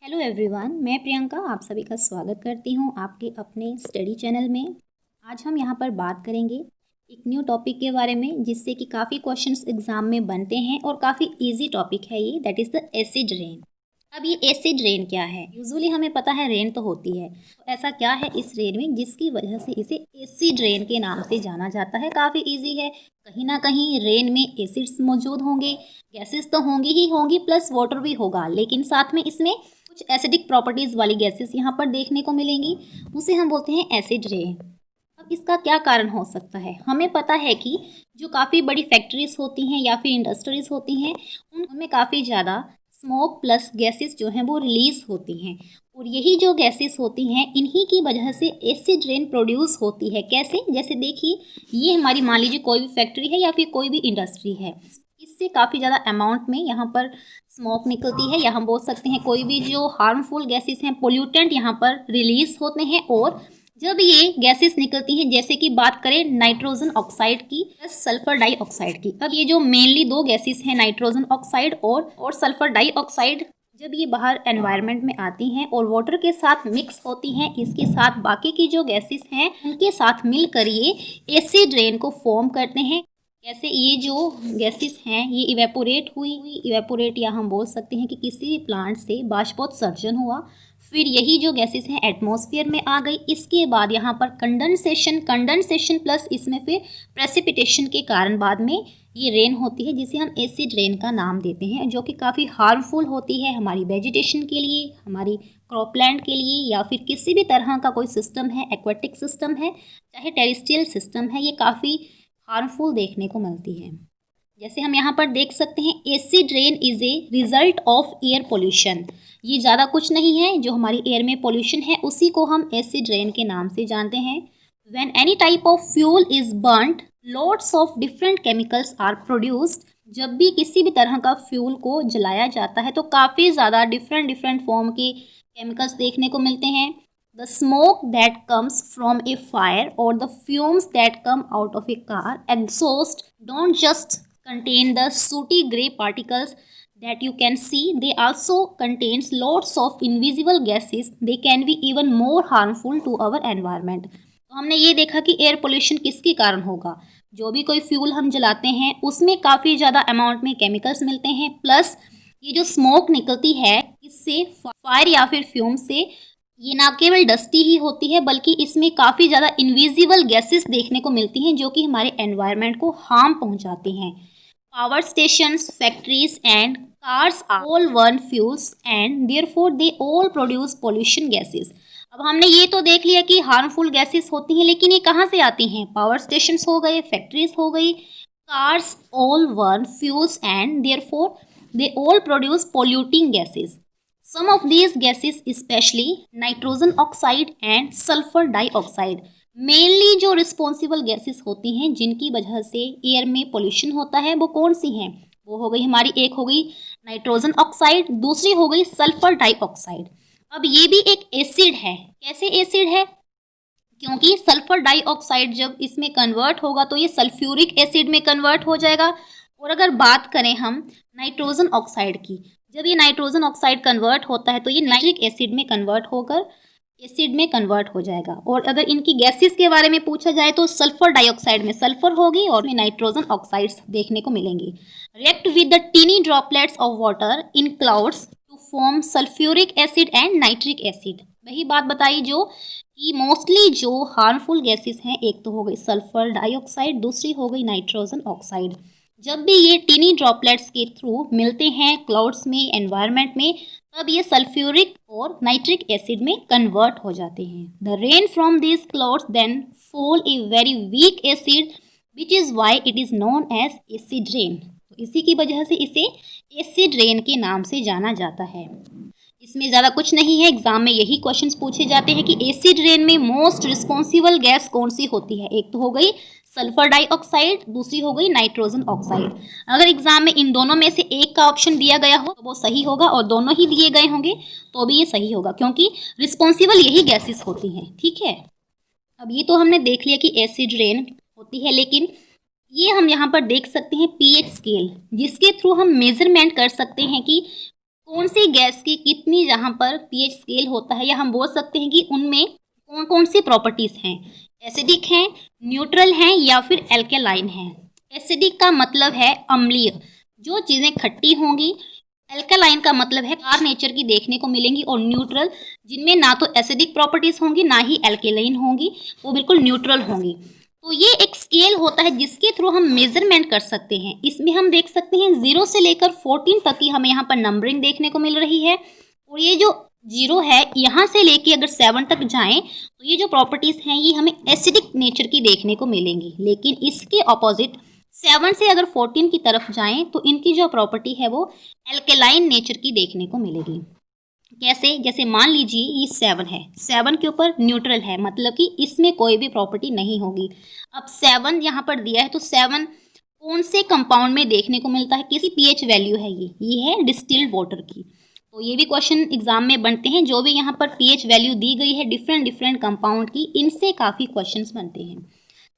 Hello everyone, मैं प्रियंका आप सभी का स्वागत करती हूँ आपके अपने स्टडी चैनल में। आज हम यहाँ पर बात करेंगे एक न्यू टॉपिक के बारे में जिससे कि काफ़ी क्वेश्चंस एग्जाम में बनते हैं और काफ़ी इजी टॉपिक है ये, that is the acid rain. अब ये एसिड रेन क्या है? यूजुअली हमें पता है रेन तो होती है, तो ऐसा क्या है इस रेन में जिसकी वजह से इसे एसिड रेन के नाम से जाना जाता है? काफ़ी इजी है। कहीं ना कहीं रेन में एसिड्स मौजूद होंगे, गैसेस तो होंगी ही होंगी, प्लस वाटर भी होगा, लेकिन साथ में इसमें कुछ एसिडिक प्रॉपर्टीज़ वाली गैसेस यहाँ पर देखने को मिलेंगी, उसे हम बोलते हैं एसिड रेन। अब इसका क्या कारण हो सकता है? हमें पता है कि जो काफ़ी बड़ी फैक्ट्रीज होती हैं या फिर इंडस्ट्रीज होती हैं, उनमें काफ़ी ज़्यादा स्मोक प्लस गैसेस जो हैं वो रिलीज होती हैं, और यही जो गैसेस होती हैं इन्हीं की वजह से एसिड रेन प्रोड्यूस होती है। कैसे? जैसे देखिए, ये हमारी मान लीजिए कोई भी फैक्ट्री है या फिर कोई भी इंडस्ट्री है, इससे काफ़ी ज़्यादा अमाउंट में यहाँ पर स्मोक निकलती है, या हम बोल सकते हैं कोई भी जो हार्मफुल गैसेस हैं, पोल्यूटेंट यहाँ पर रिलीज होते हैं। और जब ये गैसेस निकलती हैं, जैसे कि बात करें नाइट्रोजन ऑक्साइड की प्लस सल्फर डाइऑक्साइड की, अब ये जो मेनली दो गैसेस हैं नाइट्रोजन ऑक्साइड और सल्फर डाइऑक्साइड, जब ये बाहर एनवायरनमेंट में आती हैं और वाटर के साथ मिक्स होती हैं, इसके साथ बाकी की जो गैसेस हैं उनके साथ मिलकर ये एसिड रेन को फॉर्म करते हैं। कैसे? ये जो गैसेस हैं ये इवेपोरेट या हम बोल सकते हैं कि किसी भी प्लांट से बाष्पोत्सर्जन हुआ, फिर यही जो गैसेस हैं एटमॉस्फेयर में आ गई, इसके बाद यहाँ पर कंडेंसेशन प्लस इसमें फिर प्रेसिपिटेशन के कारण बाद में ये रेन होती है, जिसे हम एसिड रेन का नाम देते हैं, जो कि काफ़ी हार्मफुल होती है हमारी वेजिटेशन के लिए, हमारी क्रॉपलैंड के लिए, या फिर किसी भी तरह का कोई सिस्टम है, एक्वेटिक सिस्टम है चाहे टेरेस्ट्रियल सिस्टम है, ये काफ़ी हार्मफुल देखने को मिलती है। जैसे हम यहाँ पर देख सकते हैं, acid rain is a result of air pollution. ये ज़्यादा कुछ नहीं है, जो हमारी एयर में पोल्यूशन है उसी को हम एसिड रेन के नाम से जानते हैं। When any type of fuel is burned, loads of different chemicals are produced. जब भी किसी भी तरह का फ्यूल को जलाया जाता है तो काफ़ी ज़्यादा डिफरेंट फॉर्म के केमिकल्स देखने को मिलते हैं। The smoke that comes from a fire or the fumes that come out of a car exhaust don't just contain the sooty gray particles that you can see, they also contains lots of invisible gases. They can be even more harmful to our environment. तो हमने ये देखा कि air pollution किसके कारण होगा? जो भी कोई फ्यूल हम जलाते हैं उसमें काफ़ी ज़्यादा अमाउंट में केमिकल्स मिलते हैं, प्लस ये जो स्मोक निकलती है इससे, फायर या फिर फ्यूम से, ये ना केवल डस्टी ही होती है बल्कि इसमें काफ़ी ज़्यादा इनविजिबल गैसेस देखने को मिलती हैं जो कि हमारे एनवायरनमेंट को हार्म पहुंचाती हैं। Power stations, factories and cars are all one fuels and therefore they all produce pollution gases. अब हमने ये तो देख लिया कि हार्मफुल गैसेस होती हैं, लेकिन ये कहाँ से आती हैं? पावर स्टेशंस हो गए, फैक्ट्रीज हो गई, cars all one fuels and therefore they all produce polluting gases. Some of these gases, especially nitrogen oxide and sulfur dioxide, mainly जो रिस्पॉन्सिबल गैसेस होती हैं जिनकी वजह से एयर में पोल्यूशन होता है, वो कौन सी हैं? वो हो गई हमारी, एक हो गई नाइट्रोजन ऑक्साइड, दूसरी हो गई सल्फर डाइऑक्साइड। अब ये भी एक एसिड है। कैसे एसिड है? क्योंकि सल्फर डाइऑक्साइड जब इसमें कन्वर्ट होगा तो ये सल्फ्यूरिक एसिड में कन्वर्ट हो जाएगा। और अगर बात करें हम नाइट्रोजन ऑक्साइड की, जब ये नाइट्रोजन ऑक्साइड कन्वर्ट होता है तो ये नाइट्रिक एसिड में कन्वर्ट होकर एसिड में कन्वर्ट हो जाएगा। और अगर इनकी गैसेस के बारे में पूछा जाए तो सल्फर डाइऑक्साइड में सल्फर होगी और में नाइट्रोजन ऑक्साइड्स देखने को मिलेंगी। React with the tiny droplets of water in clouds to form sulphuric acid and nitric acid. वही बात बताई जो कि मोस्टली जो हार्मफुल गैसेस हैं, एक तो हो गई सल्फर डाइऑक्साइड, दूसरी हो गई नाइट्रोजन ऑक्साइड। जब भी ये टीनी ड्रॉपलेट्स के थ्रू मिलते हैं क्लाउड्स में, एनवायरनमेंट में, तब ये सल्फ्यूरिक और नाइट्रिक एसिड में कन्वर्ट हो जाते हैं। The rain from this clouds then fall a very weak acid which is why it is known as acid rain. तो इसी की वजह से इसे एसिड रेन के नाम से जाना जाता है। इसमें ज़्यादा कुछ नहीं है, एग्जाम में यही क्वेश्चंस पूछे जाते हैं कि एसिड रेन में मोस्ट रिस्पॉन्सिबल गैस कौन सी होती है? एक तो हो गई सल्फर डाइऑक्साइड, दूसरी हो गई नाइट्रोजन ऑक्साइड। अगर एग्जाम में इन दोनों में से एक का ऑप्शन दिया गया हो तो वो सही होगा, और दोनों ही दिए गए होंगे तो भी ये सही होगा, क्योंकि रिस्पॉन्सिबल यही गैसेस होती हैं। ठीक है, अब ये तो हमने देख लिया कि एसिड रेन होती है, लेकिन ये हम यहाँ पर देख सकते हैं पीएच स्केल, जिसके थ्रू हम मेजरमेंट कर सकते हैं कि कौन सी गैस की कितनी जहाँ पर पीएच स्केल होता है, या हम बोल सकते हैं कि उनमें कौन कौन सी प्रॉपर्टीज हैं, एसिडिक हैं, न्यूट्रल हैं या फिर एल्केलाइन हैं। एसिडिक का मतलब है अम्लीय, जो चीज़ें खट्टी होंगी। एल्केलाइन का मतलब है क्षार नेचर की देखने को मिलेंगी। और न्यूट्रल, जिनमें ना तो एसिडिक प्रॉपर्टीज होंगी ना ही एल्केलाइन होंगी, वो बिल्कुल न्यूट्रल होंगी। तो ये एक स्केल होता है जिसके थ्रू हम मेजरमेंट कर सकते हैं। इसमें हम देख सकते हैं 0 से लेकर 14 तक की हमें यहाँ पर नंबरिंग देखने को मिल रही है। और ये जो 0 है, यहाँ से लेके अगर 7 तक जाएं तो ये जो प्रॉपर्टीज हैं ये हमें एसिडिक नेचर की देखने को मिलेंगी। लेकिन इसके ऑपोजिट 7 से अगर 14 की तरफ जाएं तो इनकी जो प्रॉपर्टी है वो एल्केलाइन नेचर की देखने को मिलेगी। कैसे? जैसे मान लीजिए ये 7 है, 7 के ऊपर न्यूट्रल है, मतलब कि इसमें कोई भी प्रॉपर्टी नहीं होगी। अब 7 यहाँ पर दिया है तो 7 कौन से कंपाउंड में देखने को मिलता है, किसी पीएच वैल्यू है ये है डिस्टिल्ड वाटर की। तो ये भी क्वेश्चन एग्जाम में बनते हैं। जो भी यहाँ पर पीएच वैल्यू दी गई है डिफरेंट डिफरेंट कंपाउंड की, इनसे काफ़ी क्वेश्चंस बनते हैं।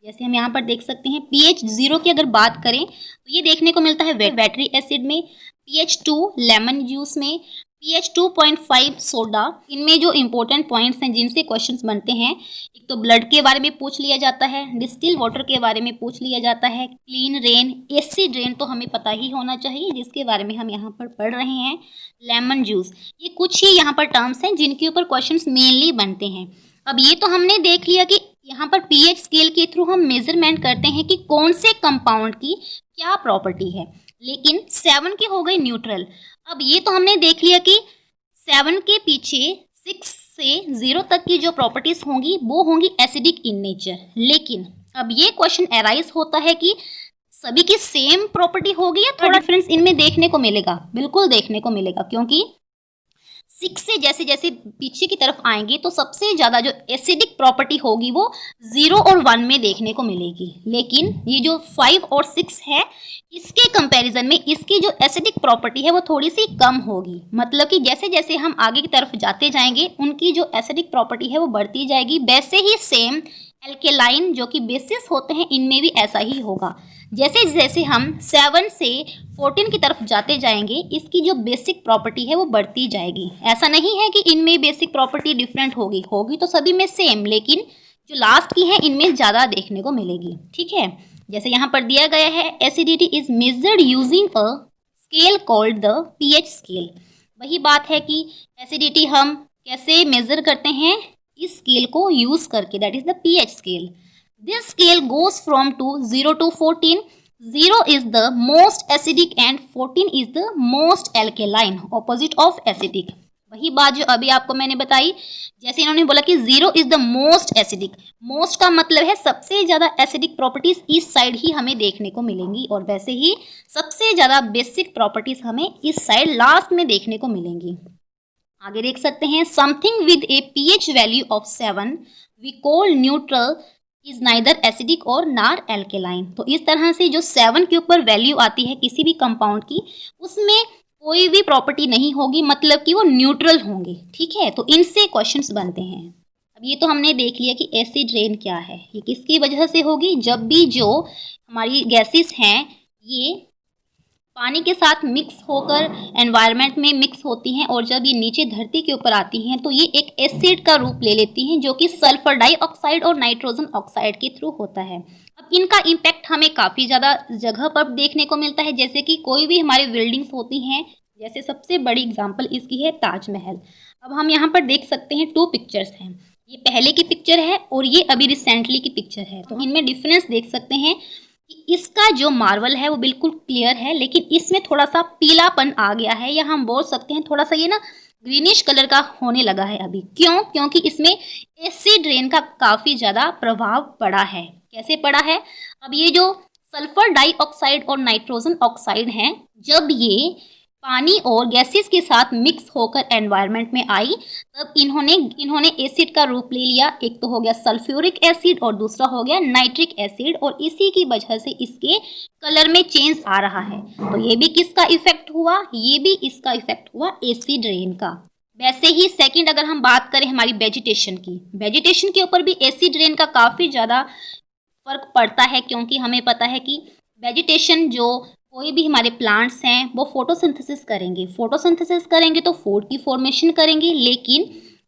जैसे हम यहाँ पर देख सकते हैं pH 0 की अगर बात करें तो ये देखने को मिलता है वेट्रिक एसिड में, pH 2 लेमन जूस में, pH 2.5 सोडा। इनमें जो इंपॉर्टेंट पॉइंट्स हैं जिनसे क्वेश्चंस बनते हैं, एक तो ब्लड के बारे में पूछ लिया जाता है, डिस्टिल वाटर के बारे में पूछ लिया जाता है, क्लीन रेन, एसिड रेन तो हमें पता ही होना चाहिए जिसके बारे में हम यहाँ पर पढ़ रहे हैं, लेमन जूस। ये कुछ ही यहाँ पर टर्म्स हैं जिनके ऊपर क्वेश्चंस मेनली बनते हैं। अब ये तो हमने देख लिया कि यहाँ पर पीएच स्केल के थ्रू हम मेजरमेंट करते हैं कि कौन से कंपाउंड की क्या प्रॉपर्टी है। लेकिन 7 की हो गई न्यूट्रल। अब ये तो हमने देख लिया कि 7 के पीछे 6 से 0 तक की जो प्रॉपर्टीज होंगी वो होंगी एसिडिक इन नेचर। लेकिन अब ये क्वेश्चन एराइज होता है कि सभी की सेम प्रॉपर्टी होगी या थोड़ा डिफरेंस इनमें देखने को मिलेगा? बिल्कुल देखने को मिलेगा, क्योंकि 6 से जैसे जैसे पीछे की तरफ आएंगे तो सबसे ज़्यादा जो एसिडिक प्रॉपर्टी होगी वो 0 और 1 में देखने को मिलेगी। लेकिन ये जो 5 और 6 है, इसके कंपैरिजन में इसकी जो एसिडिक प्रॉपर्टी है वो थोड़ी सी कम होगी। मतलब कि जैसे जैसे हम आगे की तरफ जाते जाएंगे उनकी जो एसिडिक प्रॉपर्टी है वो बढ़ती जाएगी। वैसे ही सेम एल्केलाइन जो कि बेसिस होते हैं इनमें भी ऐसा ही होगा। जैसे जैसे हम 7 से 14 की तरफ जाते जाएंगे इसकी जो बेसिक प्रॉपर्टी है वो बढ़ती जाएगी। ऐसा नहीं है कि इनमें बेसिक प्रॉपर्टी डिफरेंट होगी तो सभी में सेम, लेकिन जो लास्ट की है इनमें ज़्यादा देखने को मिलेगी। ठीक है, जैसे यहाँ पर दिया गया है acidity is measured using a scale called the pH scale. वही बात है कि एसिडिटी हम कैसे मेजर करते हैं, इस स्केल को यूज करके, that is the pH scale. This scale goes from 0 to 14. 0 is the most acidic and 14 is the most alkaline, opposite of acidic. वही बात जो अभी आपको मैंने बताई, जैसे इन्होंने बोला कि 0 is the most acidic. most का मतलब है सबसे ज़्यादा एसिडिक प्रॉपर्टीज इस साइड ही हमें देखने को मिलेंगी, और वैसे ही सबसे ज़्यादा बेसिक प्रॉपर्टीज हमें इस साइड लास्ट में देखने को मिलेंगी। आगे देख सकते हैं, something with a pH value of 7 we call neutral is neither acidic और नार एल्केलाइन। तो इस तरह से जो 7 के ऊपर वैल्यू आती है किसी भी कंपाउंड की, उसमें कोई भी प्रॉपर्टी नहीं होगी, मतलब कि वो न्यूट्रल होंगे। ठीक है, तो इनसे क्वेश्चंस बनते हैं। अब ये तो हमने देख लिया कि एसिड रेन क्या है, ये किसकी वजह से होगी, जब भी जो हमारी गैसेस हैं ये पानी के साथ मिक्स होकर एनवायरनमेंट में मिक्स होती हैं, और जब ये नीचे धरती के ऊपर आती हैं तो ये एक एसिड का रूप ले लेती हैं, जो कि सल्फर डाइऑक्साइड और नाइट्रोजन ऑक्साइड के थ्रू होता है। अब इनका इम्पैक्ट हमें काफ़ी ज़्यादा जगह पर देखने को मिलता है। जैसे कि कोई भी हमारी बिल्डिंग्स होती हैं, जैसे सबसे बड़ी एग्जाम्पल इसकी है ताजमहल। अब हम यहाँ पर देख सकते हैं 2 पिक्चर्स हैं, ये पहले की पिक्चर है और ये अभी रिसेंटली की पिक्चर है। तो इनमें डिफरेंस देख सकते हैं कि इसका जो मार्बल है वो बिल्कुल क्लियर है, लेकिन इसमें थोड़ा सा पीलापन आ गया है, या हम बोल सकते हैं थोड़ा सा ये ना ग्रीनिश कलर का होने लगा है अभी। क्यों? क्योंकि इसमें एसिड रेन का काफ़ी ज़्यादा प्रभाव पड़ा है। कैसे पड़ा है? अब ये जो सल्फर डाइऑक्साइड और नाइट्रोजन ऑक्साइड हैं, जब ये पानी और गैसेस के साथ मिक्स होकर एनवायरनमेंट में आई, तब इन्होंने एसिड का रूप ले लिया। एक तो हो गया सल्फ्यूरिक एसिड और दूसरा हो गया नाइट्रिक एसिड, और इसी की वजह से इसके कलर में चेंज आ रहा है। तो ये भी किसका इफेक्ट हुआ? ये भी इसका इफेक्ट हुआ एसिड रेन का। वैसे ही सेकंड अगर हम बात करें हमारी वेजिटेशन की, वेजिटेशन के ऊपर भी एसिड रेन का काफ़ी ज़्यादा फर्क पड़ता है, क्योंकि हमें पता है कि वेजिटेशन जो कोई भी हमारे प्लांट्स हैं वो फोटोसिंथेसिस करेंगे, फोटोसिंथेसिस करेंगे तो फूड की फॉर्मेशन करेंगे, लेकिन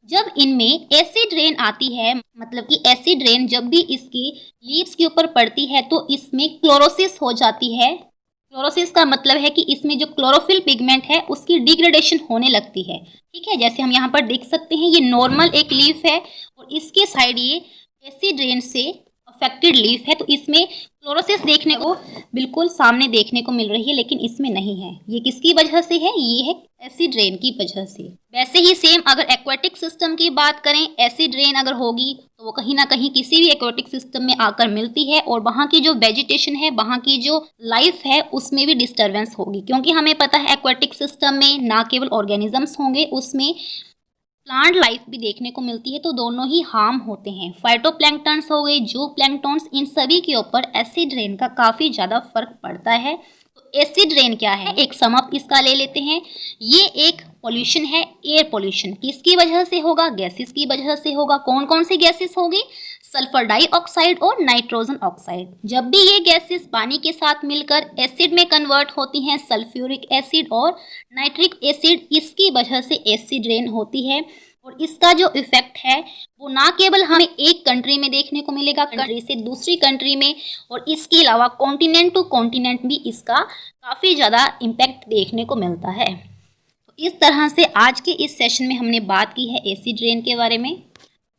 जब इनमें एसिड रेन आती है, मतलब कि एसिड रेन जब भी इसकी लीव्स के ऊपर पड़ती है तो इसमें क्लोरोसिस हो जाती है। क्लोरोसिस का मतलब है कि इसमें जो क्लोरोफिल पिगमेंट है उसकी डिग्रेडेशन होने लगती है। ठीक है, जैसे हम यहाँ पर देख सकते हैं ये नॉर्मल एक लीफ है और इसके साइड ये एसिड रेन से अफेक्टेड लीफ है, तो इसमें क्लोरोसिस देखने को बिल्कुल सामने देखने को मिल रही है, लेकिन इसमें नहीं है। ये किसकी वजह से है? ये है एसिड रेन की वजह से। वैसे ही सेम अगर एक्वेटिक सिस्टम की बात करें, एसिड रेन अगर होगी तो वो कहीं ना कहीं किसी भी एक्वेटिक सिस्टम में आकर मिलती है और वहाँ की जो वेजिटेशन है, वहाँ की जो लाइफ है उसमें भी डिस्टर्बेंस होगी, क्योंकि हमें पता है एक्वेटिक सिस्टम में ना केवल ऑर्गेनिजम्स होंगे, उसमें प्लांट लाइफ भी देखने को मिलती है, तो दोनों ही हार्म होते हैं। फाइटोप्लैंक्टन्स हो गए, जू प्लैंक्टन्स, इन सभी के ऊपर एसिड रेन का काफ़ी ज़्यादा फर्क पड़ता है। तो एसिड रेन क्या है, एक समअप इसका ले लेते हैं। ये एक पॉल्यूशन है, एयर पॉल्यूशन। किसकी वजह से होगा? गैसेस की वजह से होगा। कौन कौन सी गैसेस होगी? सल्फर डाइऑक्साइड और नाइट्रोजन ऑक्साइड। जब भी ये गैसेस पानी के साथ मिलकर एसिड में कन्वर्ट होती हैं, सल्फ्यूरिक एसिड और नाइट्रिक एसिड, इसकी वजह से एसिड रेन होती है। और इसका जो इफेक्ट है वो ना केवल हमें एक कंट्री में देखने को मिलेगा, कंट्री से दूसरी कंट्री में, और इसके अलावा कॉन्टिनेंट टू कॉन्टिनेंट भी इसका काफ़ी ज़्यादा इम्पैक्ट देखने को मिलता है। तो इस तरह से आज के इस सेशन में हमने बात की है एसिड रेन के बारे में।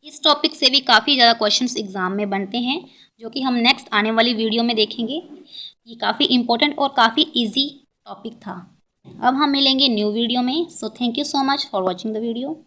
इस टॉपिक से भी काफ़ी ज़्यादा क्वेश्चंस एग्जाम में बनते हैं, जो कि हम नेक्स्ट आने वाली वीडियो में देखेंगे। ये काफ़ी इंपॉर्टेंट और काफ़ी इजी टॉपिक था। अब हम मिलेंगे न्यू वीडियो में। So thank you so much for watching the video.